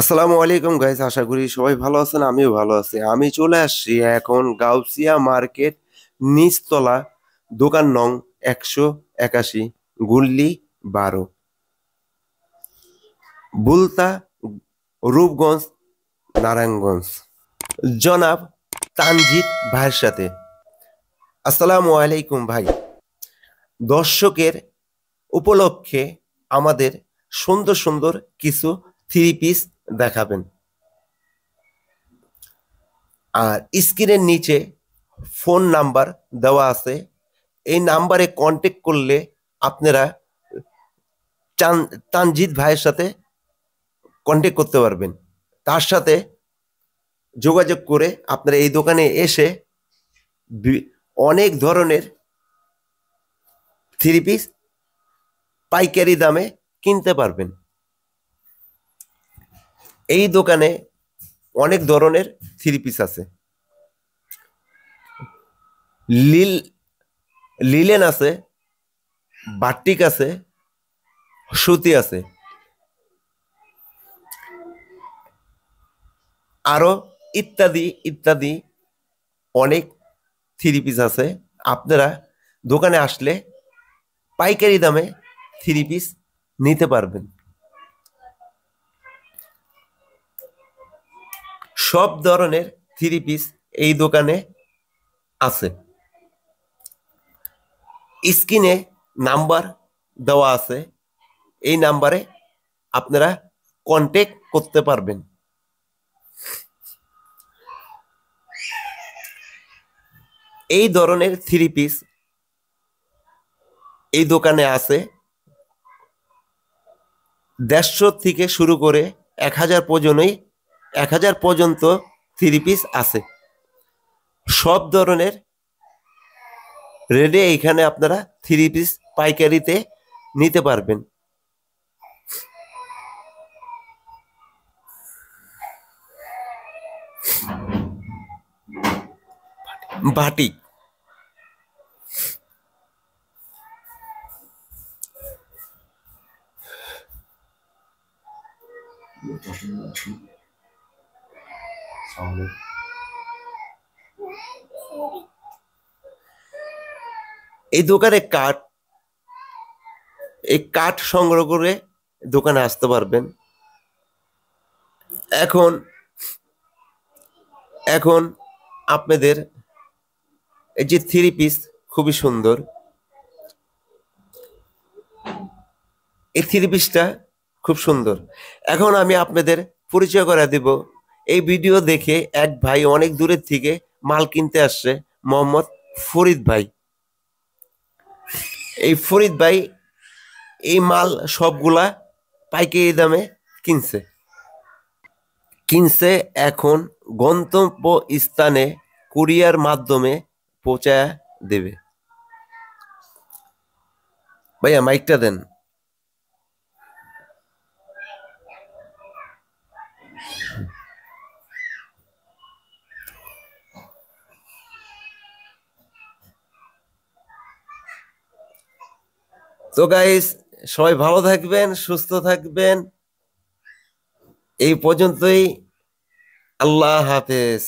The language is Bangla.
আসসালামু আলাইকুম গাইস, আশা করি সবাই ভালো আছেন। আমিও ভালো আছি। আমি চলে আসছি এখন গাউসিয়া মার্কেট, নিচতলা, দোকান নং 181, গুল্লি 12, বুলতা, রূপগঞ্জ, নারায়ণগঞ্জ, জনাব তানজিদ ভাইয়ের সাথে। আসসালামু আলাইকুম ভাই। দর্শকের উপলক্ষে আমাদের সুন্দর সুন্দর কিছু থ্রি পিস দেখাবেন। আর স্ক্রিনের নিচে ফোন নাম্বার দেওয়া আছে। এই নাম্বারে কন্ট্যাক্ট করলে আপনারা তানজিদ ভাইয়ের সাথে কন্ট্যাক্ট করতে পারবেন। তার সাথে যোগাযোগ করে আপনারা এই দোকানে এসে অনেক ধরনের থ্রি পিস পাইকারি দামে কিনতে পারবেন। এই দোকানে অনেক ধরনের থ্রি পিস আছে। লিলেন আছে, বাটিক আছে, সুতি আছে, আরো ইত্যাদি ইত্যাদি অনেক থ্রি পিস আছে। আপনারা দোকানে আসলে পাইকারি দামে থ্রি পিস নিতে পারবেন। সব ধরনের থ্রি পিস এই দোকানে আছে। স্ক্রিনে নাম্বার দেওয়া আছে, এই নাম্বারে আপনারা কন্ট্যাক্ট করতে পারবেন। এই ধরনের থ্রি পিস এই দোকানে আছে 150 থেকে শুরু করে 1000 পর্যন্ত থ্রি পিস আছে। সব ধরনের রেডে এইখানে আপনারা থ্রি পিস পাইকারিতে নিতে পারবেন। বাটিক, এই দোকানে কাঠ সংগ্রহ করে দোকানে আসতে পারবেন। এখন এখন আপনাদের এই যে থ্রি পিস খুবই সুন্দর, এই থ্রি পিসটা খুব সুন্দর। এখন আমি আপনাদের পরিচয় করে দেব। এই ভিডিও দেখে এক ভাই অনেক দূরের থেকে মাল কিনতে আসছে, মোহাম্মদ ফরিদ ভাই। এই ফরিদ ভাই এই মাল সবগুলা পাইকারি দামে কিনছে কিনছে এখন গন্তব্য স্থানে কুরিয়ার মাধ্যমে পৌঁছায় দেবে। ভাইয়া মাইকটা দেন। তো গাইস, সবাই ভালো থাকবেন, সুস্থ থাকবেন। এই পর্যন্তই। আল্লাহ হাফেজ।